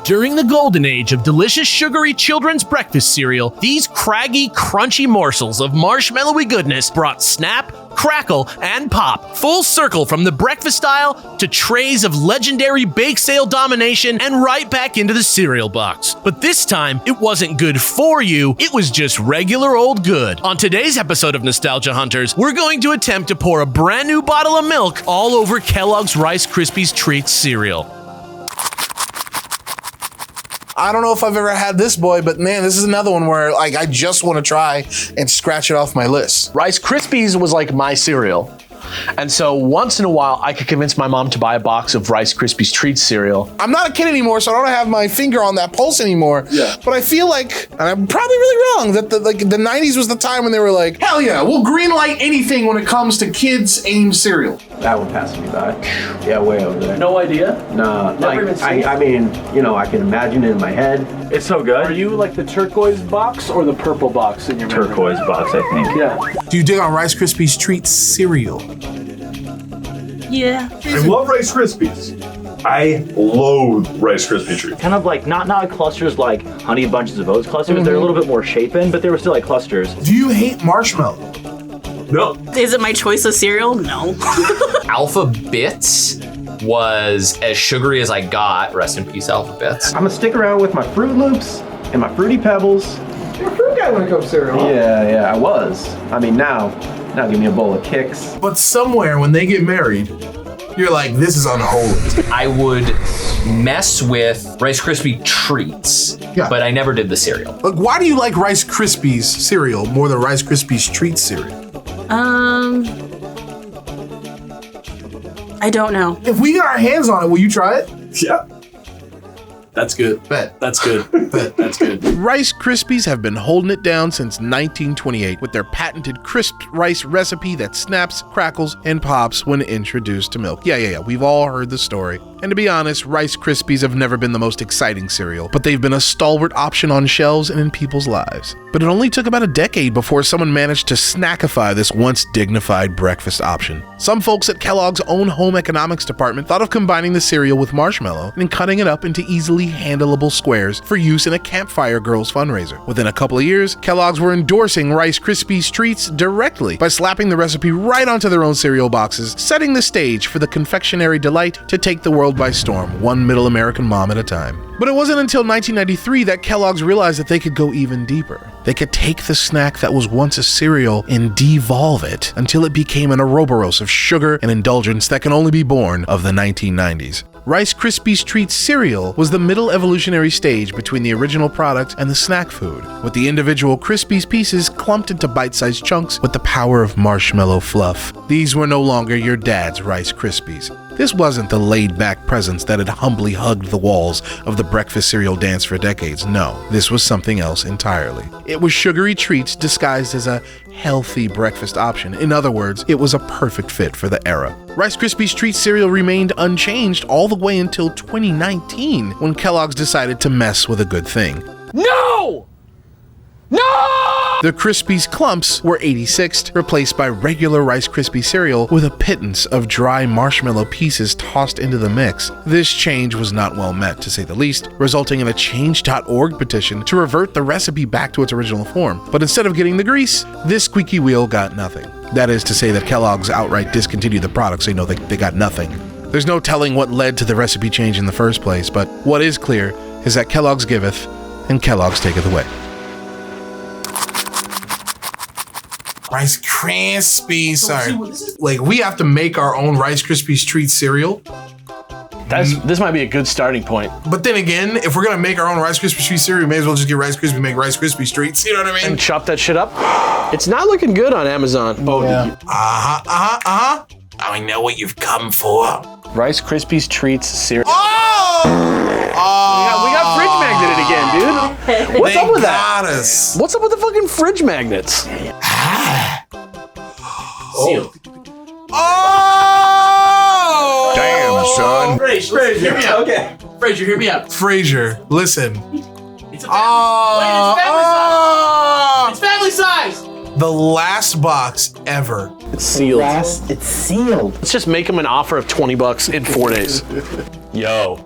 During the golden age of delicious sugary children's breakfast cereal, these craggy, crunchy morsels of marshmallowy goodness brought snap, crackle, and pop full circle from the breakfast aisle to trays of legendary bake sale domination and right back into the cereal box. But this time, it wasn't good for you, it was just regular old good. On today's episode of Nostalgia Hunters, we're going to attempt to pour a brand new bottle of milk all over Kellogg's Rice Krispies Treats cereal. I don't know if I've ever had this boy, but man, this is another one where like I just want to try and scratch it off my list. Rice Krispies was like my cereal. And so once in a while, I could convince my mom to buy a box of Rice Krispies Treats cereal. I'm not a kid anymore, so I don't have my finger on that pulse anymore. Yeah. But I feel like, and I'm probably really wrong, that the 90s was the time when they were like, hell yeah, we'll greenlight anything when it comes to kids' aimed cereal. That one passed me by. Yeah, way over there. No idea? Nah, I mean, you know, I can imagine it in my head. It's so good. Are you like the turquoise box or the purple box in your memory? Turquoise box, I think. Yeah. Do you dig on Rice Krispies Treats cereal? Yeah. I love Rice Krispies. I loathe Rice Krispie Treats. Kind of like, not clusters like Honey Bunches of Oats clusters. They're a little bit more shapen, but they were still like clusters. Do you hate marshmallow? No. Is it my choice of cereal? No. Alpha Bits was as sugary as I got. Rest in peace, Alpha Bits. I'm gonna stick around with my Fruit Loops and my Fruity Pebbles. You're a fruit guy when it comes to cereal. Yeah, I was. I mean, now give me a bowl of Kix. But somewhere when they get married, you're like, this is unholy. I would mess with Rice Krispie Treats, but I never did the cereal. Like, why do you like Rice Krispies cereal more than Rice Krispies Treats cereal? I don't know. If we get our hands on it, will you try it? Yeah. That's good. Bet. That's good. Bet. That's good. Rice Krispies have been holding it down since 1928 with their patented crisp rice recipe that snaps, crackles, and pops when introduced to milk. Yeah. We've all heard the story. And to be honest, Rice Krispies have never been the most exciting cereal, but they've been a stalwart option on shelves and in people's lives. But it only took about a decade before someone managed to snackify this once dignified breakfast option. Some folks at Kellogg's own home economics department thought of combining the cereal with marshmallow and cutting it up into easily handleable squares for use in a Campfire Girls fundraiser. Within a couple of years, Kellogg's were endorsing Rice Krispies Treats directly by slapping the recipe right onto their own cereal boxes, setting the stage for the confectionery delight to take the world by storm, one middle American mom at a time. But it wasn't until 1993 that Kellogg's realized that they could go even deeper. They could take the snack that was once a cereal and devolve it until it became an Ouroboros of sugar and indulgence that can only be born of the 1990s. Rice Krispies Treats cereal was the middle evolutionary stage between the original product and the snack food, with the individual Krispies pieces clumped into bite-sized chunks with the power of marshmallow fluff. These were no longer your dad's Rice Krispies. This wasn't the laid-back presence that had humbly hugged the walls of the breakfast cereal dance for decades. No, this was something else entirely. It was sugary treats disguised as a healthy breakfast option. In other words, it was a perfect fit for the era. Rice Krispies Treats cereal remained unchanged all the way until 2019, when Kellogg's decided to mess with a good thing. No! The Krispies Clumps were 86th, replaced by regular Rice Krispies cereal with a pittance of dry marshmallow pieces tossed into the mix. This change was not well met, to say the least, resulting in a Change.org petition to revert the recipe back to its original form. But instead of getting the grease, this squeaky wheel got nothing. That is to say that Kellogg's outright discontinued the product, so you know they got nothing. There's no telling what led to the recipe change in the first place, but what is clear is that Kellogg's giveth and Kellogg's taketh away. Rice Krispies. Sorry. Like, we have to make our own Rice Krispies Treats cereal. This might be a good starting point. But then again, if we're going to make our own Rice Krispies Treats cereal, we may as well just get Rice Krispies, make Rice Krispies Treats. You know what I mean? And chop that shit up. It's not looking good on Amazon. Oh, yeah. I know what you've come for. Rice Krispies Treats cereal. We got fridge magneted again, dude. What's up with that? Us. What's up with the fucking fridge magnets? Sealed. Oh! Damn, son. Frazier, hear me out. Okay. Frazier, hear me out. Frazier, listen. It's a family size. It's family size. The last box ever. It's sealed. It's sealed. Let's just make them an offer of $20 in 4 days. Yo.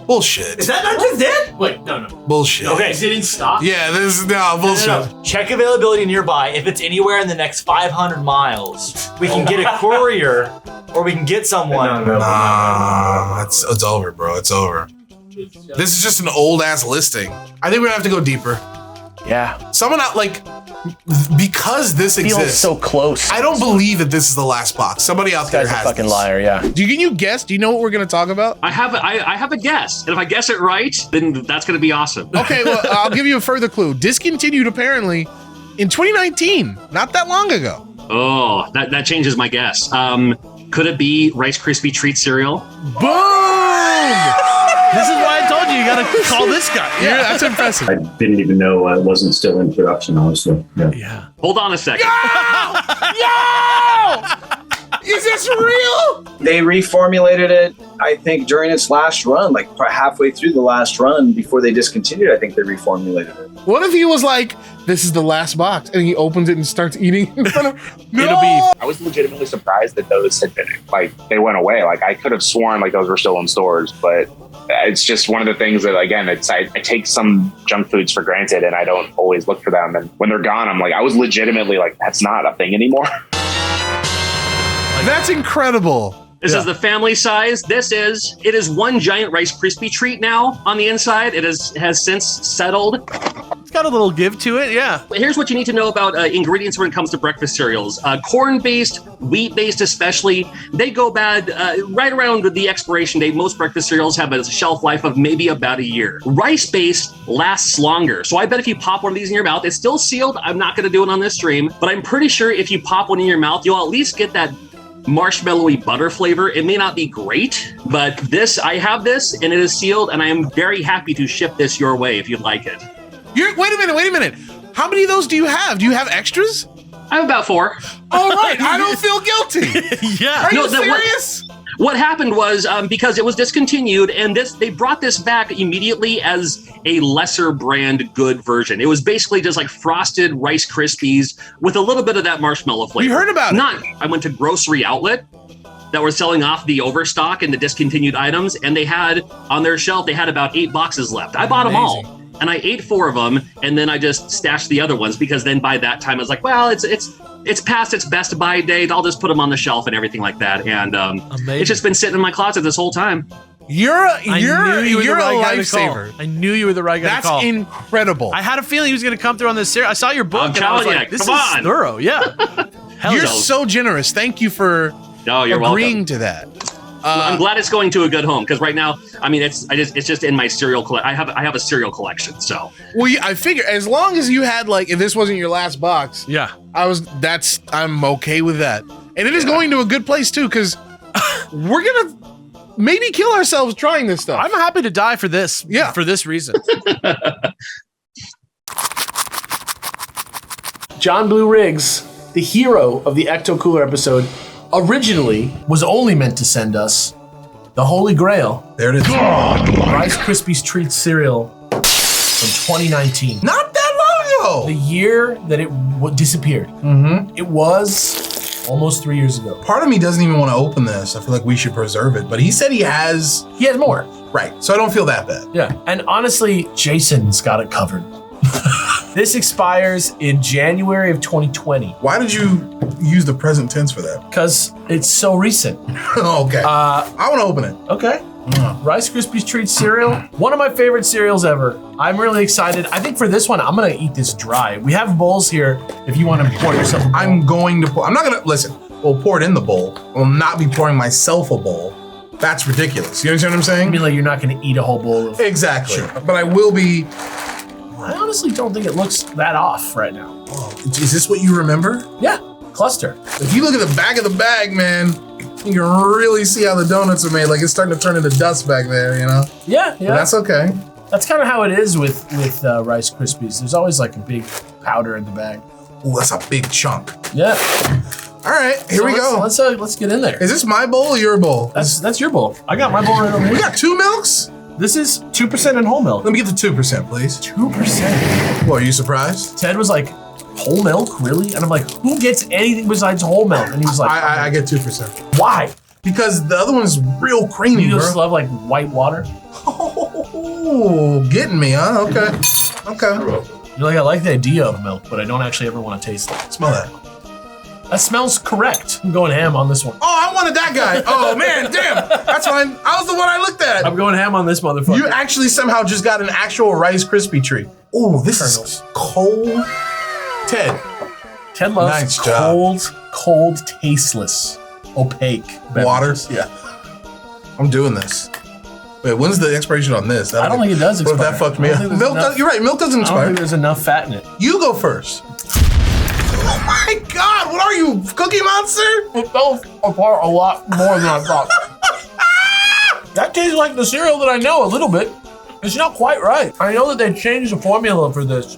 Bullshit. Is that not just it? Wait, no. Bullshit. Okay. Is it in stock? Yeah, this is bullshit. No. Check availability nearby. If it's anywhere in the next 500 miles, we can get a courier or we can get someone. Nah, it's over, bro. It's over. This is just an old ass listing. I think we're gonna have to go deeper. Yeah. Someone out because this Feels exists. so close. I don't believe that this is the last box. Somebody out there Guy's a has fucking this. liar, yeah. Can you guess? Do you know what we're gonna talk about? I have a guess, and if I guess it right, then that's gonna be awesome. Okay, well, I'll give you a further clue. Discontinued apparently in 2019, not that long ago. Oh, that changes my guess. Could it be Rice Krispies Treats Cereal? Boom! This is why I told you gotta call this guy. Yeah, that's impressive. I didn't even know it wasn't still in production, honestly. Yeah. Hold on a second. Yo! Is this real? They reformulated it, I think, during its last run, like halfway through the last run before they discontinued. I think they reformulated it. What if he was like, this is the last box, and he opens it and starts eating in front of It'll be. I was legitimately surprised that those had been, they went away. Like, I could have sworn, those were still in stores, but it's just one of the things that, again, I take some junk foods for granted, and I don't always look for them. And when they're gone, I'm like, I was legitimately like, that's not a thing anymore. That's incredible. This is the family size. It is one giant Rice Krispie treat now on the inside. It has since settled. It's got a little give to it, yeah. Here's what you need to know about ingredients when it comes to breakfast cereals. Corn-based, wheat-based especially, they go bad right around the expiration date. Most breakfast cereals have a shelf life of maybe about a year. Rice-based lasts longer. So I bet if you pop one of these in your mouth, it's still sealed. I'm not going to do it on this stream, but I'm pretty sure if you pop one in your mouth, you'll at least get that marshmallowy butter flavor. It may not be great, but I have this and it is sealed, and I am very happy to ship this your way if you'd like it. Wait a minute. How many of those do you have? Do you have extras? I have about 4. All right, I don't feel guilty. Yeah. Are you serious? What happened was because it was discontinued, and they brought this back immediately as a lesser brand good version. It was basically just like frosted Rice Krispies with a little bit of that marshmallow flavor. You heard about it. I went to Grocery Outlet that were selling off the overstock and the discontinued items, and they had on their shelf, they had about 8 boxes left. I bought them all. And I ate 4 of them, and then I just stashed the other ones because then by that time I was like, well, it's past its best buy date. I'll just put them on the shelf and everything like that. And it's just been sitting in my closet this whole time. You're a lifesaver. I knew you were the right guy to call. That's incredible. I had a feeling he was going to come through on this series. I saw your book and I was like, this is on. thorough. Yeah. You're so generous. Thank you for you're agreeing welcome. to that. I'm glad it's going to a good home because right now, I mean, it's just in my cereal collection. I have a cereal collection, so. Well, I figure as long as you had if this wasn't your last box, yeah, I'm okay with that, and it is going to a good place too because we're gonna maybe kill ourselves trying this stuff. I'm happy to die for this. Yeah, for this reason. John Blue Riggs, the hero of the Ecto Cooler episode, originally was only meant to send us the Holy Grail. There it is. Rice Krispies Treats Cereal from 2019. Not that long ago. The year that it disappeared. Mm-hmm. It was almost 3 years ago. Part of me doesn't even want to open this. I feel like we should preserve it. But he said he has more. Right. So I don't feel that bad. Yeah. And honestly, Jason's got it covered. This expires in January of 2020. Why did you use the present tense for that? Because it's so recent. Okay. I want to open it. Okay. Rice Krispies Treats Cereal. One of my favorite cereals ever. I'm really excited. I think for this one, I'm going to eat this dry. We have bowls here if you want to pour yourself a bowl. I'm going to pour. I'm not going to. Listen, we'll pour it in the bowl. I'll not be pouring myself a bowl. That's ridiculous. You understand what I'm saying? I mean, you're not going to eat a whole bowl of. Exactly. Sure. But I will be. I honestly don't think it looks that off right now. Oh, is this what you remember? Yeah, cluster. If you look at the back of the bag, man, you can really see how the donuts are made. Like it's starting to turn into dust back there, you know? Yeah. But that's okay. That's kind of how it is with Rice Krispies. There's always a big powder in the bag. Oh, that's a big chunk. Yeah. All right, here we go. Let's get in there. Is this my bowl or your bowl? That's your bowl. I got my bowl right over here. We got 2 milks? This is 2% in whole milk. Let me get the 2%, please. 2%? What, are you surprised? Ted was like, whole milk, really? And I'm like, who gets anything besides whole milk? And he was like, I get 2%. Why? Because the other one's real creamy, you bro. just love white water? Ooh, getting me, huh? Okay. You're like, I like the idea of milk, but I don't actually ever want to taste it. Smell that. That smells correct. I'm going ham on this one. Oh, I wanted that guy. Oh, man, damn. That's fine. I was the one I looked at. I'm going ham on this motherfucker. You actually somehow just got an actual Rice Krispie treat. Oh, this is cold. Ted loves cold, tasteless, opaque beverages. Water. Yeah. I'm doing this. Wait, when's the expiration on this? I don't think it does expire. What if that fucked me up? You're right, milk doesn't I expire. don't think there's enough fat in it. You go first. Oh my God, what are you, Cookie Monster? It fell apart a lot more than I thought. That tastes like the cereal that I know a little bit. It's not quite right. I know that they changed the formula for this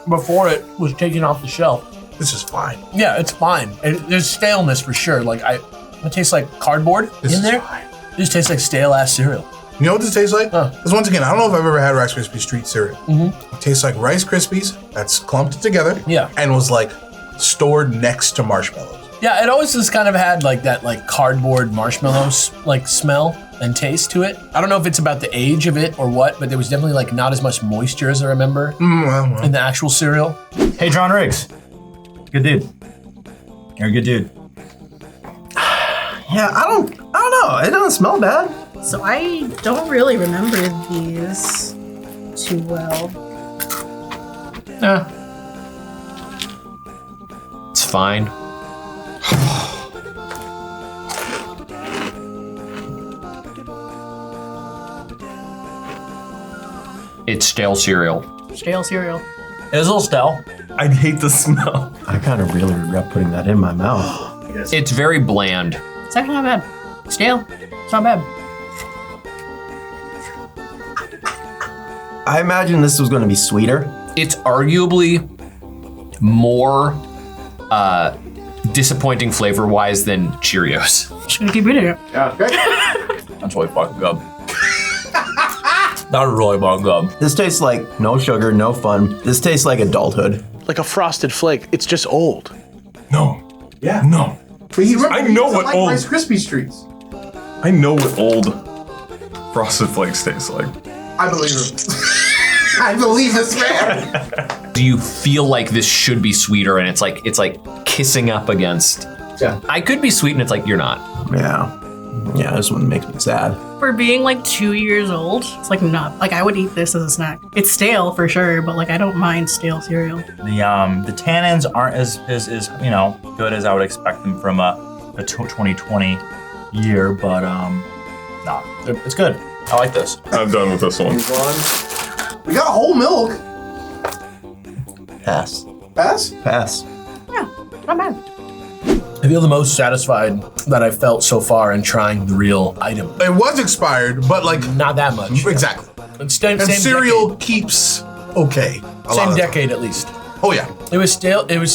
before it was taken off the shelf. This is fine. Yeah, it's fine. There's staleness for sure. It tastes like cardboard in there. Fine. It just tastes like stale ass cereal. You know what this tastes like? Because once again, I don't know if I've ever had Rice Krispies Treats cereal. It tastes like Rice Krispies that's clumped together. Yeah. And was like stored next to marshmallows. Yeah, it always just kind of had like that cardboard marshmallows smell and taste to it. I don't know if it's about the age of it or what, but there was definitely not as much moisture as I remember in the actual cereal. Hey, John Riggs. Good dude. You're a good dude. Yeah, I don't know. It doesn't smell bad. So I don't really remember these too well. Yeah. It's fine. It's stale cereal. Stale cereal. It is a little stale. I hate the smell. I kind of really regret putting that in my mouth. It's very bland. It's actually not bad. Stale. It's not bad. I imagine this was going to be sweeter. It's arguably more disappointing flavor-wise than Cheerios. Just gonna keep eating it. Yeah. That's really fucking good. That was really fucking good. This tastes like no sugar, no fun. This tastes like adulthood. Like a frosted flake. It's just old. No. Yeah. No. But I know what like old Rice Krispies treats. I know what old Frosted Flakes taste like. I believe him. I believe this man. Do you feel like this should be sweeter and it's like kissing up against? Yeah. I could be sweet and it's like you're not. Yeah, this one makes me sad. For being 2 years old, it's not I would eat this as a snack. It's stale for sure, but I don't mind stale cereal. The tannins aren't as good as I would expect them from a 2020 year, but nah, it's good. I like this. I'm done with this one. We got whole milk. Pass. Pass? Pass. Yeah, not bad. I feel the most satisfied that I've felt so far in trying the real item. It was expired, but not that much. Exactly. Same cereal decade. keeps okay. Same decade at least. Oh yeah. It was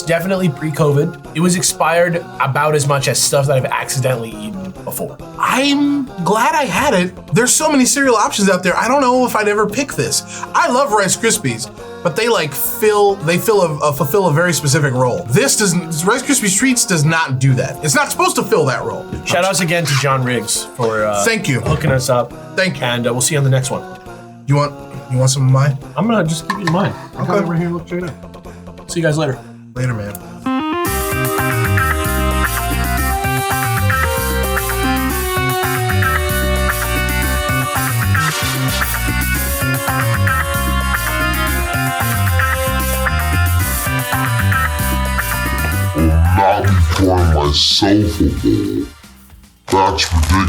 definitely pre-COVID. It was expired about as much as stuff that I've accidentally eaten before. I'm glad I had it. There's so many cereal options out there. I don't know if I'd ever pick this. I love Rice Krispies, but they fulfill a very specific role. Rice Krispies Treats does not do that. It's not supposed to fill that role. Shout outs again to John Riggs for thank you hooking us up. Thank you. And we'll see you on the next one. You want some of mine? I'm gonna just keep it in mind. Okay. Over here, look straight up. See you guys later. Later, man. Not be pouring myself a bowl. That's ridiculous.